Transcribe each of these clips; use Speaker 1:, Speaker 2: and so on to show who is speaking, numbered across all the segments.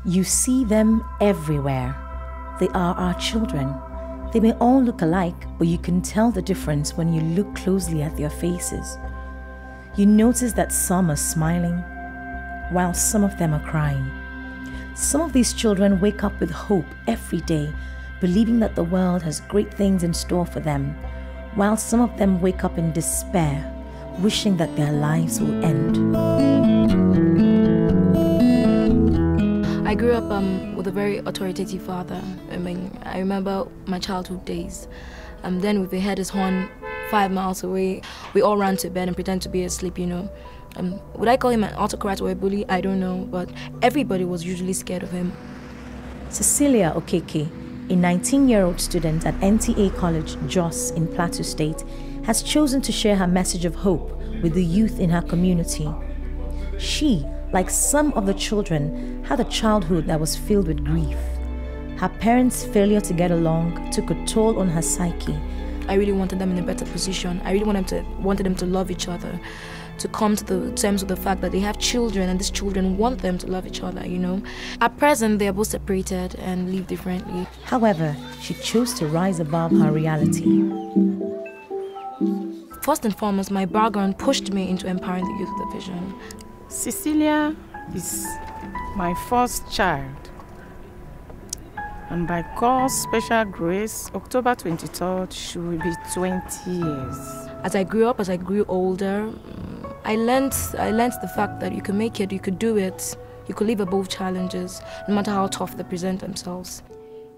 Speaker 1: You see them everywhere. They are our children. They may all look alike, but you can tell the difference when you look closely at their faces. You notice that some are smiling, while some of them are crying. Some of these children wake up with hope every day, believing that the world has great things in store for them, while some of them wake up in despair, wishing that their lives will end.
Speaker 2: I grew up with a very authoritative father. I remember my childhood days. Then if we heard his horn 5 miles away, we all ran to bed and pretend to be asleep, you know. Would I call him an autocrat or a bully? I don't know, but everybody was usually scared of him.
Speaker 1: Cecilia Okeke, a 19-year-old student at NTA College, Jos in Plateau State, has chosen to share her message of hope with the youth in her community. She, like some of the children, had a childhood that was filled with grief. Her parents' failure to get along took a toll on her psyche.
Speaker 2: I really wanted them in a better position. I really wanted them to love each other, to come to the terms with the fact that they have children and these children want them to love each other, you know. At present, they are both separated and live differently.
Speaker 1: However, she chose to rise above her reality.
Speaker 2: First and foremost, my background pushed me into empowering the youth with a vision.
Speaker 3: Cecilia is my first child, and by God's special grace, October 23rd, she will be 20 years.
Speaker 2: As I grew up, as I grew older, I learned the fact that you can make it, you could do it, you could live above challenges, no matter how tough they present themselves.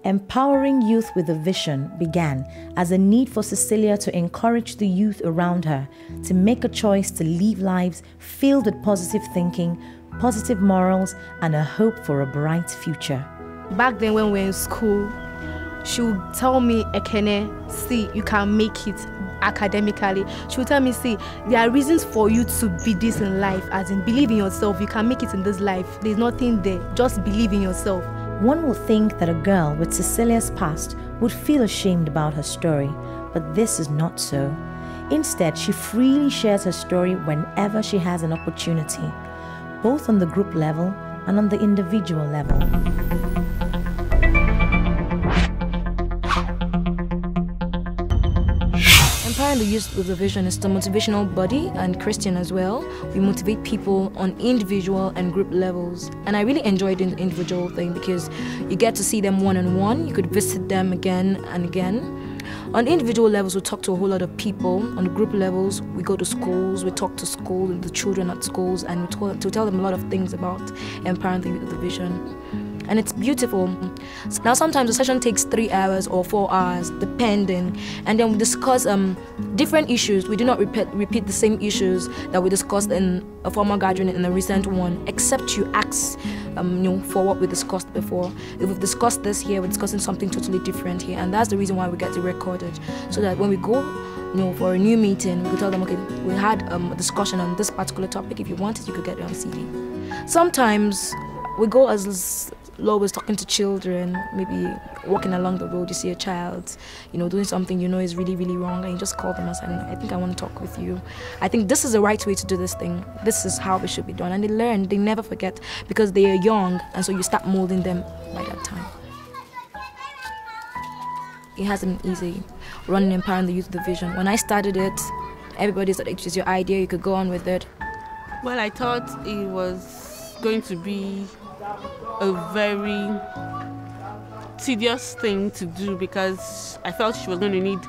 Speaker 1: Empowering youth with a vision began as a need for Cecilia to encourage the youth around her to make a choice to live lives filled with positive thinking, positive morals, and a hope for a bright future.
Speaker 4: Back then when we were in school, she would tell me, Ekene, see, you can make it academically. She would tell me, see, there are reasons for you to be this in life, as in believe in yourself, you can make it in this life. There's nothing there, just believe in yourself.
Speaker 1: One would think that a girl with Cecilia's past would feel ashamed about her story, but this is not so. Instead, she freely shares her story whenever she has an opportunity, both on the group level and on the individual level.
Speaker 2: Empowering the youth with a vision is the motivational body and Christian as well. We motivate people on individual and group levels. And I really enjoyed the individual thing because you get to see them one-on-one. You could visit them again and again. On the individual levels, we talk to a whole lot of people. On the group levels, we go to schools, we talk to school, the children at schools, and we tell them a lot of things about empowering the youth with a vision. And it's beautiful. Now sometimes the session takes 3 hours or 4 hours, depending, and then we discuss different issues. We do not repeat the same issues that we discussed in a former gathering and in a recent one, except you ask for what we discussed before. If we've discussed this here, we're discussing something totally different here, and that's the reason why we get it recorded, so that when we go for a new meeting, we could tell them, okay, we had a discussion on this particular topic. If you want it, you could get it on CD. Sometimes we go as low as talking to children, maybe walking along the road, you see a child, doing something is really, really wrong, and you just call them and say, I think I want to talk with you. I think this is the right way to do this thing. This is how it should be done. And they learn, they never forget, because they are young, and so you start molding them by that time. It hasn't been easy running and empowering the youth with the vision. When I started it, everybody said it was your idea, you could go on with it.
Speaker 3: Well, I thought it was going to be a very tedious thing to do because I felt she was going to need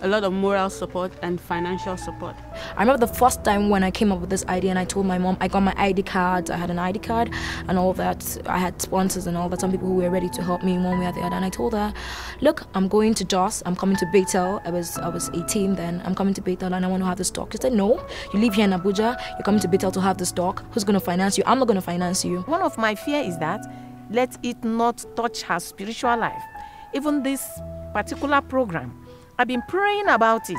Speaker 3: a lot of moral support and financial support.
Speaker 2: I remember the first time when I came up with this idea and I told my mom, I got my ID cards, I had an ID card and all that. I had sponsors and all that, some people who were ready to help me in one way or the other. And I told her, look, I'm going to Jos, I'm coming to Bethel. I was 18 then, I'm coming to Bethel and I want to have this talk. She said, no, you live here in Abuja, you're coming to Bethel to have this talk. Who's going to finance you? I'm not going to finance you.
Speaker 5: One of my fear is that let it not touch her spiritual life. Even this particular program, I've been praying about it.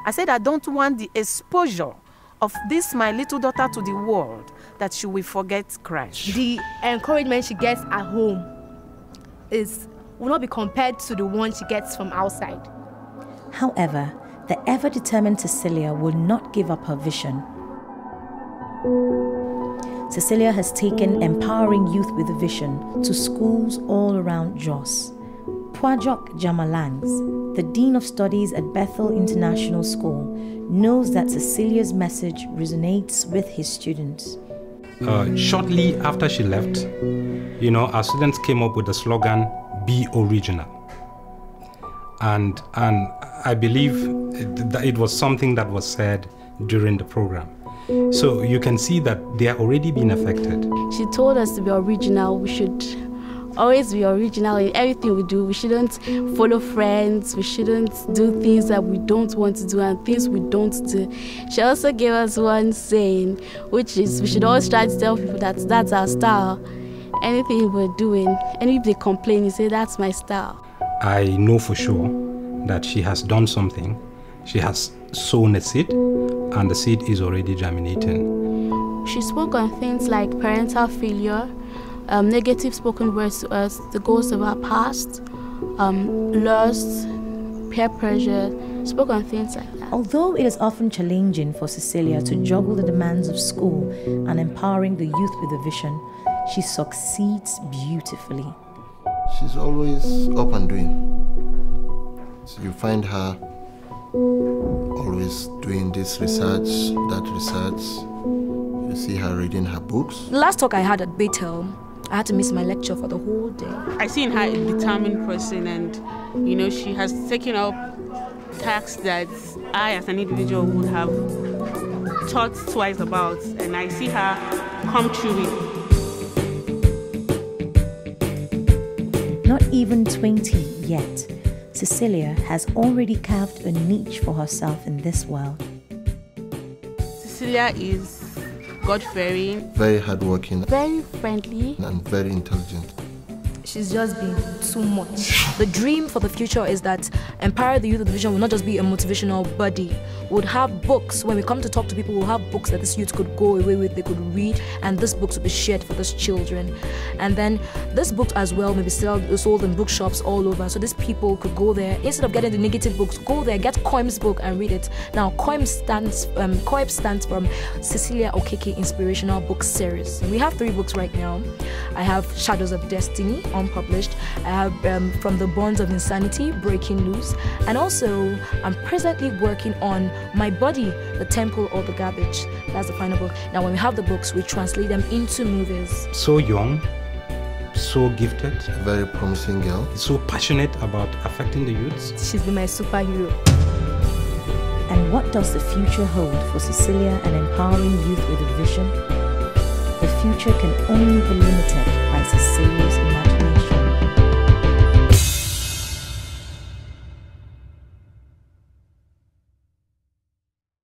Speaker 5: I said I don't want the exposure of this my little daughter to the world, that she will forget Christ.
Speaker 4: The encouragement she gets at home will not be compared to the one she gets from outside.
Speaker 1: However, the ever-determined Cecilia will not give up her vision. Cecilia has taken empowering youth with a vision to schools all around Jos. Pwajok Jamalangs, the Dean of Studies at Bethel International School, knows that Cecilia's message resonates with his students.
Speaker 6: Shortly after she left, our students came up with the slogan, "Be Original." And I believe that it was something that was said during the program. So you can see that they are already being affected.
Speaker 7: She told us to be original. We should always be original in everything we do. We shouldn't follow friends. We shouldn't do things that we don't want to do and things we don't do. She also gave us one saying, which is we should always try to tell people that that's our style. Anything we're doing, and if they complain, you say, that's my style.
Speaker 6: I know for sure that she has done something. She has sown a seed, and the seed is already germinating.
Speaker 7: She spoke on things like parental failure, negative spoken words to us, the ghosts of our past, lust, peer pressure, spoke on things like that.
Speaker 1: Although it is often challenging for Cecilia to juggle the demands of school and empowering the youth with a vision, she succeeds beautifully.
Speaker 8: She's always up and doing. So you find her always doing this research, that research. You see her reading her books.
Speaker 2: The last talk I had at Bethel, I had to miss my lecture for the whole day.
Speaker 3: I see in her a determined person, and she has taken up tasks that I as an individual would have thought twice about, and I see her come through it.
Speaker 1: Not even 20 yet, Cecilia has already carved a niche for herself in this world.
Speaker 3: Cecilia is God-fearing,
Speaker 8: very hardworking,
Speaker 7: very friendly,
Speaker 8: and very intelligent.
Speaker 2: She's just been too much. The dream for the future is that Empower the Youth Division will not just be a motivational body. We'll have books. When we come to talk to people, we'll have books that this youth could go away with, they could read, and these books will be shared for these children. And then this book as well may be sold in bookshops all over. So these people could go there, instead of getting the negative books, go there, get Koim's book and read it. Now, Koim stands from Cecilia Okeke Inspirational Book Series. And we have 3 books right now. I have Shadows of Destiny, unpublished. I have From the Bonds of Insanity, Breaking Loose. And also, I'm presently working on My Body, the Temple or the Garbage. That's the final book. Now, when we have the books, we translate them into movies.
Speaker 6: So young, so gifted,
Speaker 8: a very promising girl,
Speaker 6: so passionate about affecting the youths.
Speaker 4: She's been my superhero.
Speaker 1: And what does the future hold for Cecilia and empowering youth with a vision? The future can only be limited by Cecilia's imagination.